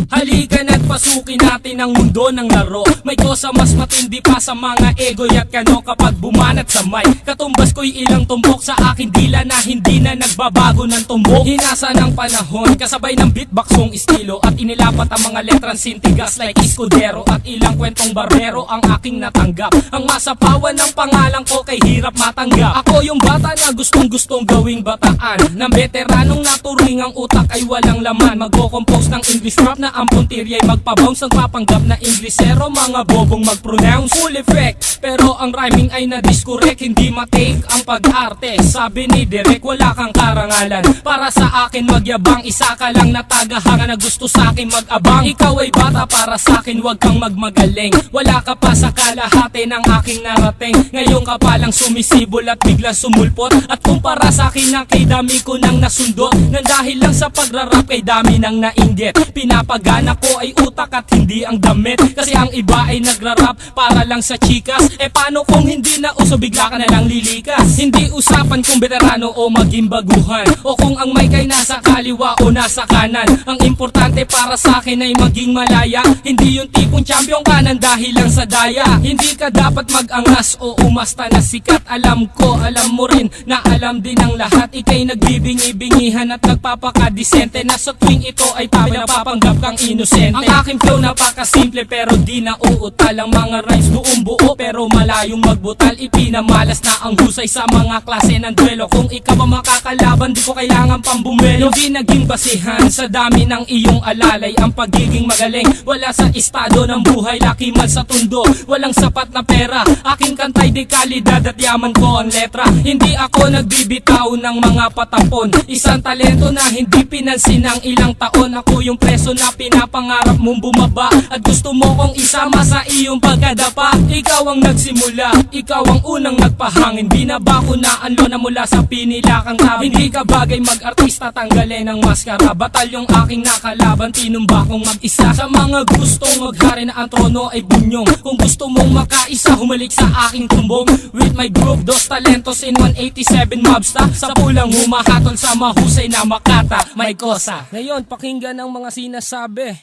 Halika na't pasukin natin ang mundo ng laro. May kosa mas matindi pa sa mga ego at kano kapag bumanat sa mic. Katumbas ko'y ilang tumbok sa akin dila na hindi na nagbabago ng tumbok. Hinasa ng panahon kasabay ng beatboxong estilo at inilapat ang mga letrang sintigas like Escudero at ilang kwentong barbero ang aking natanggap. Ang masapawan ng pangalan ko kay hirap matanggap. Ako yung bata na gustong gawing bataan ng veteranong naturing ang utak ay walang laman. Magko-compose ng English rap na ang puntirya'y magpabounce. Nagpapanggap na Inglesero, mga bobong mag-pronounce full effect. Pero ang rhyming ay na-discorrect, hindi matake ang pag-arte. Sabi ni Derek, wala kang karangalan para sa akin magyabang. Isa ka lang na tagahanga na gusto sa akin mag-abang. Ikaw ay bata para sa akin, wag kang magmagaling. Wala ka pa sa kalahati ng aking narating. Ngayon ka palang sumisibol at biglang sumulpot. At kumpara sa akin na kay dami ko nang nasundot. Nang dahil lang sa pagrarap kay dami nang nainggit. Pinapagana ko ay utak at hindi ang damit. Kasi ang iba ay nagrarap para lang sa chikas. E paano kung hindi na uso bigla ka na lang lilikas? Hindi usapan kung veterano o maging baguhan, o kung ang mic ay nasa kaliwa o nasa kanan. Ang importante para sa akin ay maging malaya. Hindi yung tipong champion ka nang dahil lang sa daya. Hindi ka dapat mag-angas o umasta na sikat. Alam ko, alam mo rin na alam din ng lahat. Ika'y nagbibingi-bingihan at nagpapakadisente na sa tuwing ito ay tabi napapanggap kang inosente. Ang aking flow napakasimple pero di na uutal. Ang mga rhymes buong buo pero malayong magbutal. Ipinamalas na ang husay sa mga klase ng duelo. Kung ikaw ang makakalaban di ko kailangan pang bumelo. Di naging basihan sa dami ng iyong alalay ang pagiging magaling. Wala sa estado ng buhay, laki man sa tundo. Walang sapat na pera, aking kantay di kalidad at yaman ko ang letra. Hindi ako nagbibitaw ng mga patapon. Isang talento na hindi pinansin ng ilang taon. Ako yung preso na pinapangarap mong bumaba at gusto mo kong isama sa iyong pagkadapa. Ikaw ang nagsimula, ikaw ang unang nagpahangin. Binaba ko na anlo na mula sa pinilakang tabi. Hindi ka bagay mag-artista, tanggalin ang maskara. Batalyong aking nakalaban, tinumba kong mag-isa. Sa mga gustong maghari na ang trono ay bunyong. Kung gusto mong makaisa, humalik sa aking tumbong. With my group, Dos Talentos in 187 Mobsta. Sa pulang humahatol sa mahusay na makata. May kosa. Ngayon, pakinggan ang mga sinasabi.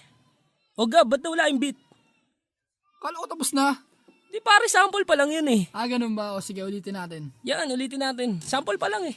O Gab, ba't wala yung beat? Kala ko tapos na. Di pare, sample pa lang yun eh. Ganun ba? O sige, ulitin natin. Yan, ulitin natin. Sample pa lang eh.